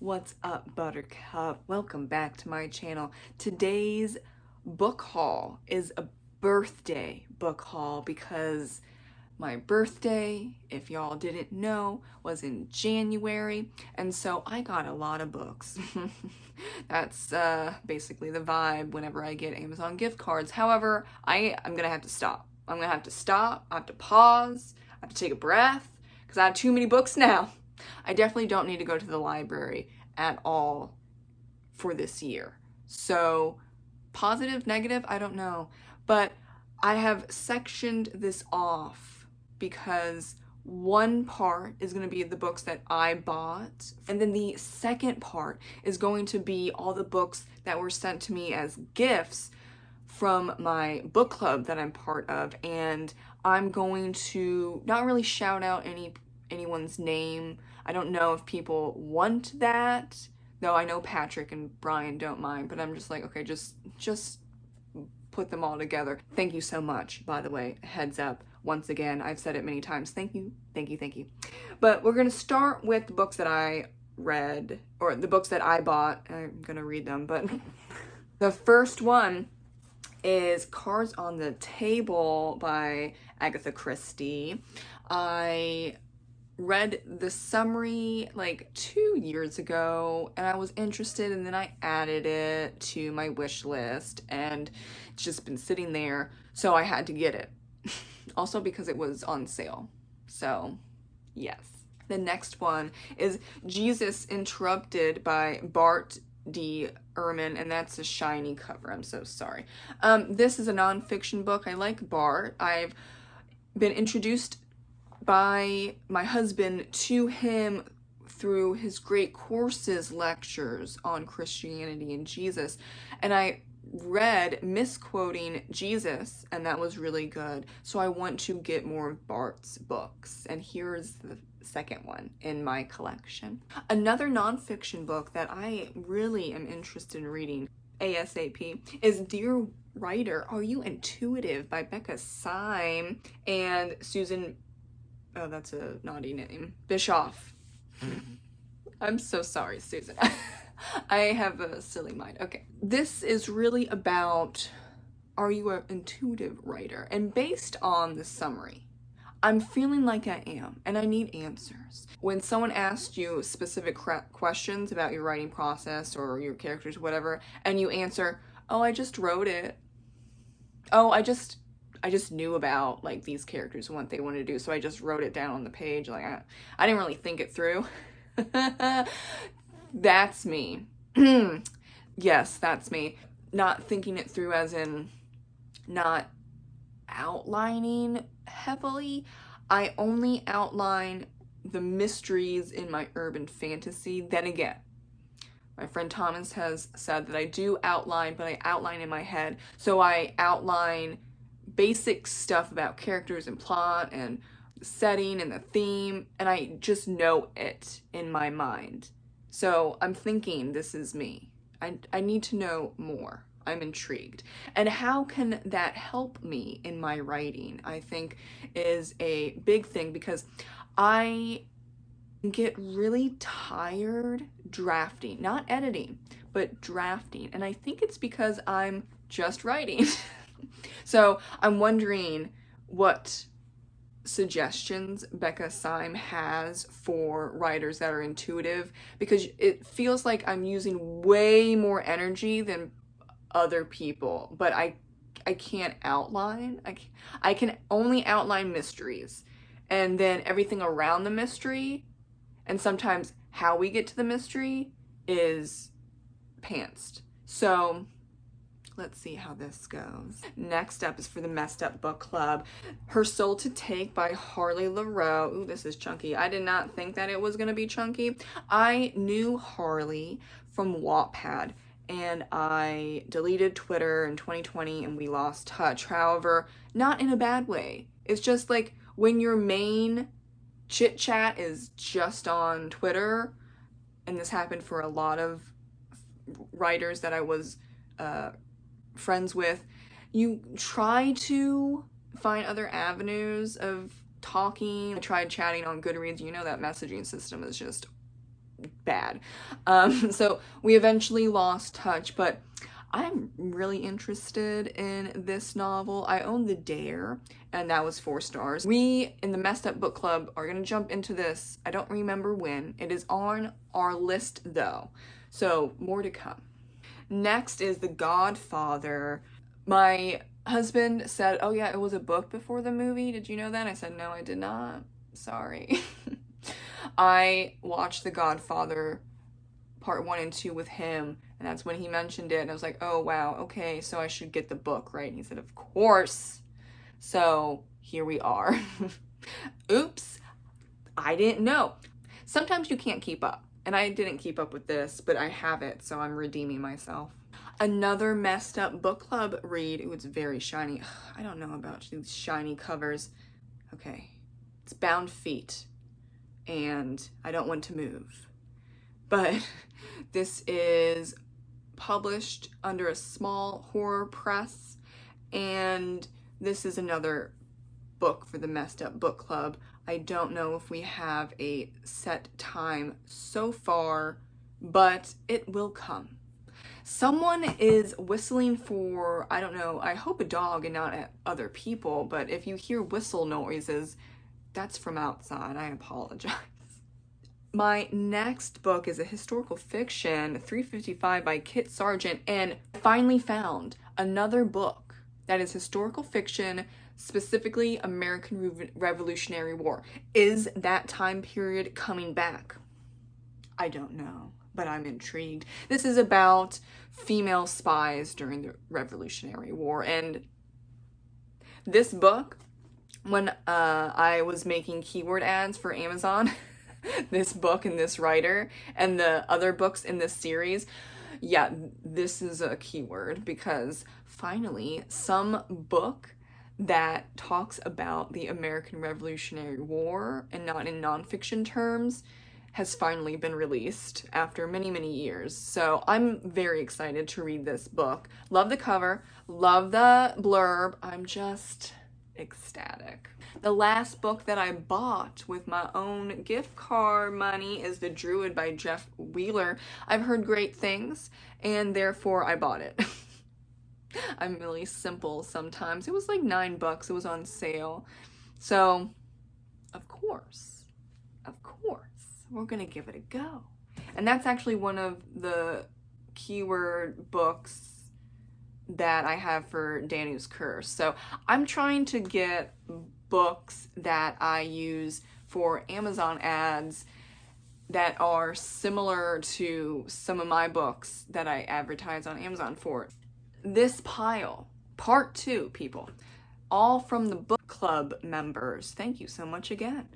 What's up, Buttercup? Welcome back to my channel. Today's book haul is a birthday book haul because my birthday, if y'all didn't know, was in January, and so I got a lot of books. That's basically the vibe whenever I get Amazon gift cards. However, I'm gonna have to stop. I'm gonna have to stop, I have to pause, I have to take a breath, because I have too many books now. I definitely don't need to go to the library at all for this year. So, positive, negative, I don't know. But I have sectioned this off because one part is going to be the books that I bought, and then the second part is going to be all the books that were sent to me as gifts from my book club that I'm part of. And I'm going to not really shout out anyone's name. I don't know if people want that, though I know Patrick and Brian don't mind, but I'm just like, okay, just put them all together. Thank you so much, by the way, heads up. Once again, I've said it many times. Thank you, thank you, thank you. But we're gonna start with the books that I read, or the books that I bought. I'm gonna read them, but the first one is Cards on the Table by Agatha Christie. I read the summary like 2 years ago and I was interested, and then I added it to my wish list and it's just been sitting there, so I had to get it. Also because it was on sale. So yes. The next one is Jesus Interrupted by Bart D. Ehrman, and that's a shiny cover. I'm so sorry. This is a nonfiction book. I like Bart. I've been introduced by my husband to him through his great courses lectures on Christianity and Jesus, and I read Misquoting Jesus, and that was really good. So I want to get more of Bart's books, and here's the second one in my collection. Another nonfiction book that I really am interested in reading ASAP is Dear Writer, Are You Intuitive by Becca Syme and Susan, oh, that's a naughty name, Bischoff. I'm so sorry, Susan. I have a silly mind. Okay. This is really about, are you an intuitive writer? And based on the summary, I'm feeling like I am, and I need answers. When someone asks you specific questions about your writing process or your characters, whatever, and you answer, oh, I just wrote it. Oh, I just knew about like these characters and what they wanted to do, so I just wrote it down on the page. Like I didn't really think it through. That's me. Yes, that's me. Not thinking it through as in not outlining heavily. I only outline the mysteries in my urban fantasy. Then again, my friend Thomas has said that I do outline, but I outline in my head. So I outline basic stuff about characters and plot and the setting and the theme, and I just know it in my mind. So I'm thinking, this is me. I need to know more. I'm intrigued. And how can that help me in my writing, I think is a big thing, because I get really tired drafting, not editing, but drafting. And I think it's because I'm just writing. So I'm wondering what suggestions Becca Syme has for writers that are intuitive, because it feels like I'm using way more energy than other people, but I can't outline. I can only outline mysteries, and then everything around the mystery, and sometimes how we get to the mystery is pantsed. So let's see how this goes. Next up is for the Messed Up Book Club, Her Soul to Take by Harley Laroe. Ooh, this is chunky. I did not think that it was gonna be chunky. I knew Harley from Wattpad, and I deleted Twitter in 2020 and we lost touch. However, not in a bad way. It's just like when your main chit chat is just on Twitter, and this happened for a lot of writers that I was friends with, you try to find other avenues of talking. I tried chatting on Goodreads. You know that messaging system is just bad. So we eventually lost touch, but I'm really interested in this novel. I own The Dare, and that was 4 stars. We, in the Messed Up Book Club, are gonna jump into this. I don't remember when. It is on our list, though, so more to come. Next is The Godfather. My husband said, oh yeah, it was a book before the movie. Did you know that? I said, no, I did not. Sorry. I watched The Godfather part 1 and 2 with him, and that's when he mentioned it, and I was like, oh wow, okay, so I should get the book, right? And he said, of course. So here we are. Oops, I didn't know. Sometimes you can't keep up, and I didn't keep up with this, but I have it, so I'm redeeming myself. Another Messed Up Book Club read. It was very shiny. I don't know about these shiny covers. Okay, it's Bound Feet, and I don't want to move. But this is published under a small horror press, and this is another book for the Messed Up Book Club. I don't know if we have a set time so far, but it will come. Someone is whistling for, I don't know, I hope a dog and not at other people, but if you hear whistle noises, that's from outside. I apologize. My next book is a historical fiction, 355 by Kit Sargent, and I finally found another book that is historical fiction, specifically American Revolutionary War. Is that time period coming back? I don't know, but I'm intrigued. This is about female spies during the Revolutionary War, and this book, when I was making keyword ads for Amazon, this book and this writer and the other books in this series, yeah, this is a keyword, because finally some book that talks about the American Revolutionary War and not in nonfiction terms has finally been released after many, many years. So I'm very excited to read this book. Love the cover, love the blurb. I'm just ecstatic. The last book that I bought with my own gift card money is The Druid by Jeff Wheeler. I've heard great things, and therefore I bought it. I'm really simple sometimes. It was like $9. It was on sale. So, of course, we're gonna give it a go. And that's actually one of the keyword books that I have for Danu's Curse. So I'm trying to get books that I use for Amazon ads that are similar to some of my books that I advertise on Amazon for. This pile, part 2, people, all from the book club members. Thank you so much again.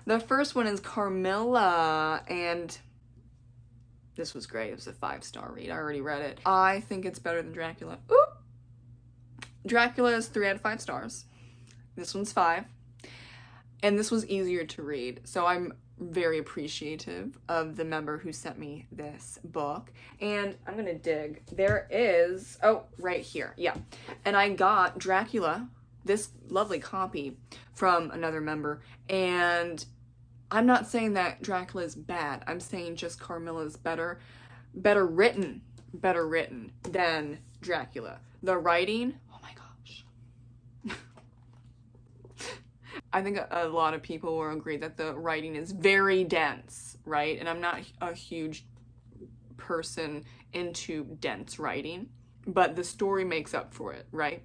The first one is Carmilla, and this was great. It was a 5-star read. I already read it. I think it's better than Dracula. Oop! Dracula is 3 out of 5 stars. This one's 5. And this was easier to read. So I'm very appreciative of the member who sent me this book. And I'm gonna dig. There is, oh, right here. Yeah. And I got Dracula, this lovely copy, from another member. And I'm not saying that Dracula is bad. I'm saying just Carmilla is better written than Dracula. The writing, oh my gosh. I think a lot of people will agree that the writing is very dense, right? And I'm not a huge person into dense writing, but the story makes up for it, right?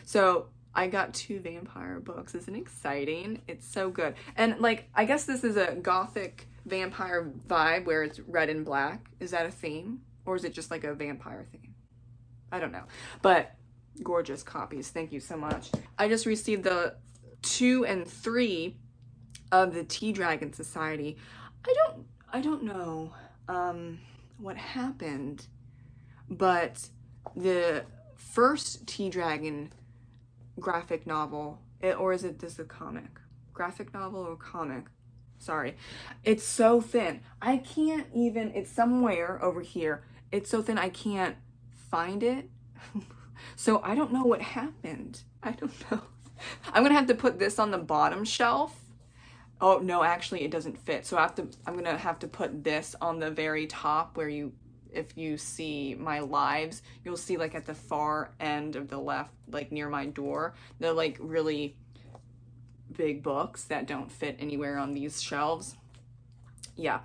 So I got 2 vampire books. Isn't it exciting? It's so good. And like, I guess this is a gothic vampire vibe where it's red and black. Is that a theme? Or is it just like a vampire theme? I don't know. But gorgeous copies. Thank you so much. I just received the 2 and 3 of the Tea Dragon Society. I don't know what happened, but the first Tea Dragon graphic novel, or is it this a comic? Graphic novel or comic? Sorry. It's so thin. I can't even, it's somewhere over here. It's so thin I can't find it. So I don't know what happened. I don't know. I'm gonna have to put this on the bottom shelf Oh, no, actually it doesn't fit. So I'm gonna have to put this on the very top where if you see my lives, you'll see like at the far end of the left, like near my door, they're like really big books that don't fit anywhere on these shelves. Yeah,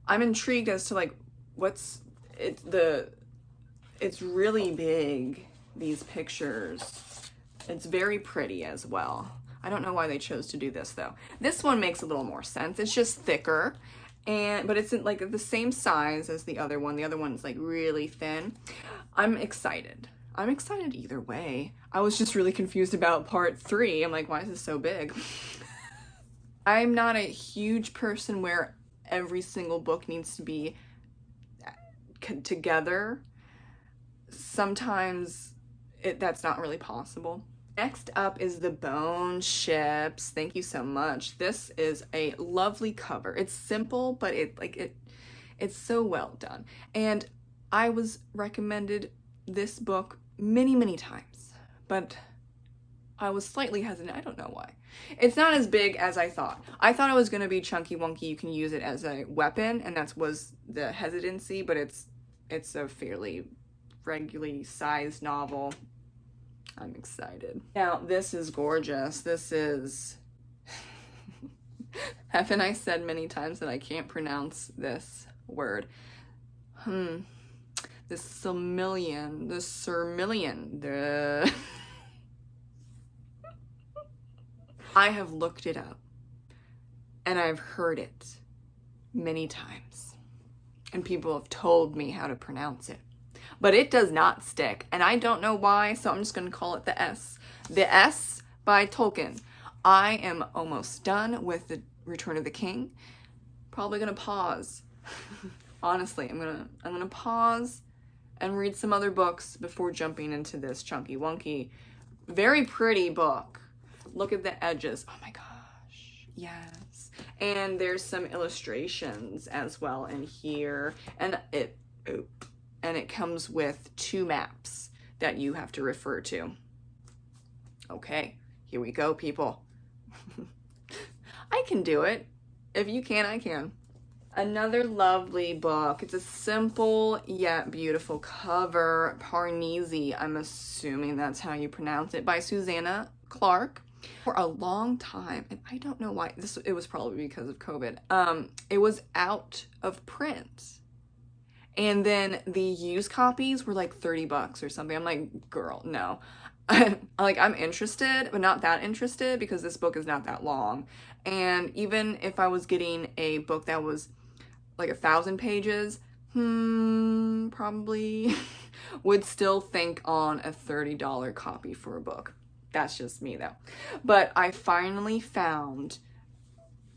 I'm intrigued as to like it's really big, these pictures. It's very pretty as well. I don't know why they chose to do this though. This one makes a little more sense. It's just thicker, but it's in like the same size as the other one. The other one's like really thin. I'm excited. I'm excited either way. I was just really confused about part 3. I'm like, why is this so big? I'm not a huge person where every single book needs to be together. Sometimes that's not really possible. Next up is the Bone Ships. Thank you so much. This is a lovely cover. It's simple, but it's so well done. And I was recommended this book many times, but I was slightly hesitant. I don't know why. It's not as big as I thought. I thought it was going to be chunky wonky. You can use it as a weapon, and that was the hesitancy, but it's a fairly regularly sized novel. I'm excited. Now, this is gorgeous. This is... Haven't I said many times that I can't pronounce this word? The Sirmillion. I have looked it up, and I've heard it many times, and people have told me how to pronounce it. But it does not stick, and I don't know why, so I'm just going to call it the S. The S by Tolkien. I am almost done with The Return of the King. Probably going to pause. Honestly, I'm going to pause and read some other books before jumping into this chunky wonky, very pretty book. Look at the edges. Oh my gosh. Yes. And there's some illustrations as well in here, and it comes with 2 maps that you have to refer to. Okay, here we go, people. I can do it. If you can, I can. Another lovely book. It's a simple yet beautiful cover. Parnesi, I'm assuming that's how you pronounce it, by Susanna Clark. For a long time, and I don't know why, it was probably because of COVID, it was out of print. And then the used copies were like $30 or something. I'm like, girl, no. Like, I'm interested, but not that interested because this book is not that long. And even if I was getting a book that was like 1,000 pages, probably would still think on a $30 copy for a book. That's just me though. But I finally found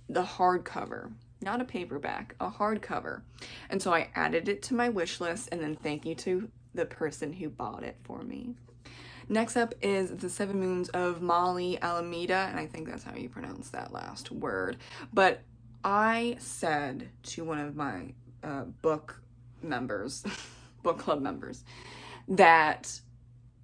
the hardcover. Not a paperback, a hardcover. And so I added it to my wish list, and then thank you to the person who bought it for me. Next up is The 7 Moons of Molly Alameda, and I think that's how you pronounce that last word. But I said to one of my book club members, that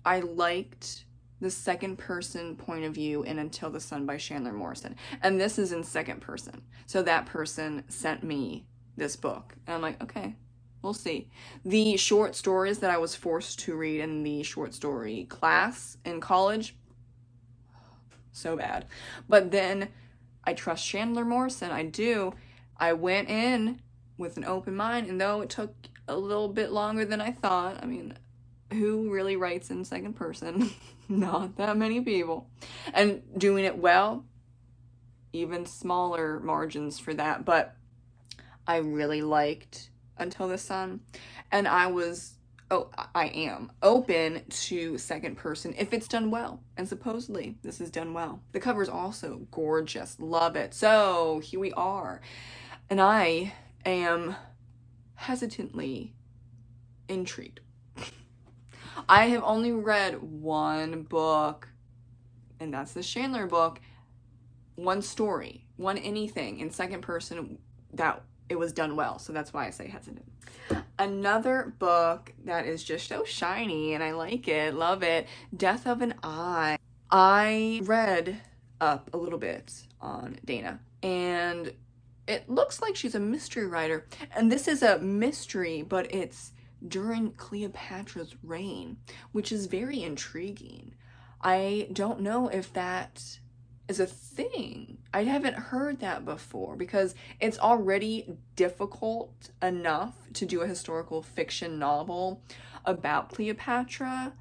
I liked the second person point of view in Until the Sun by Chandler Morrison. And this is in second person. So that person sent me this book. And I'm like, okay, we'll see. The short stories that I was forced to read in the short story class in college, so bad. But then I trust Chandler Morrison. I do. I went in with an open mind, and though it took a little bit longer than I thought, I mean, who really writes in second person? Not that many people. And doing it well, even smaller margins for that. But I really liked Until the Sun, and I am open to second person if it's done well, and supposedly this is done well. The cover is also gorgeous. Love it. So here we are, and I am hesitantly intrigued. I have only read one book, and that's the Chandler book. One story, one anything in second person that it was done well. So that's why I say hesitant. Another book that is just so shiny, and I like it, love it, Death of an Eye. I read up a little bit on Dana, and it looks like she's a mystery writer. And this is a mystery, but it's during Cleopatra's reign, which is very intriguing. I don't know if that is a thing. I haven't heard that before because it's already difficult enough to do a historical fiction novel about Cleopatra,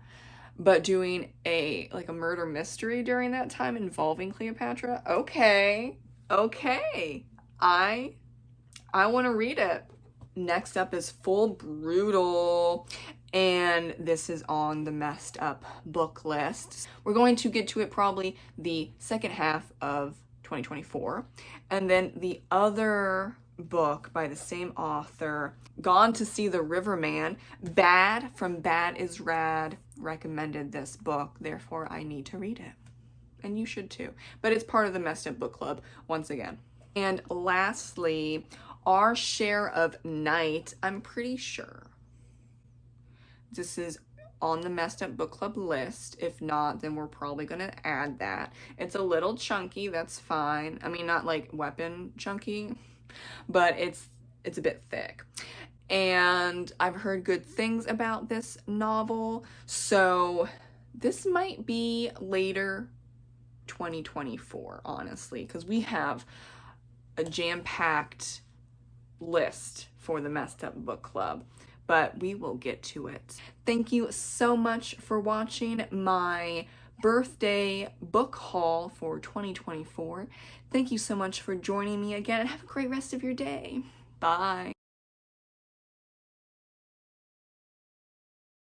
but doing a murder mystery during that time involving Cleopatra, okay. I want to read it. Next up is Full Brutal, and this is on the messed up book list. We're going to get to it probably the second half of 2024. And then the other book by the same author, Gone to See the Riverman, Bad from Bad is Rad, recommended this book, therefore I need to read it. And you should too. But it's part of the Messed Up Book Club once again. And lastly, Our Share of Night. I'm pretty sure this is on the Messed Up Book Club list. If not, then we're probably going to add that. It's a little chunky, that's fine. I mean, not like weapon chunky, but it's a bit thick. And I've heard good things about this novel, so this might be later 2024, honestly, because we have a jam-packed list for the Messed Up Book Club, but we will get to it. Thank you so much for watching my birthday book haul for 2024. Thank you so much for joining me again, and have a great rest of your day. Bye.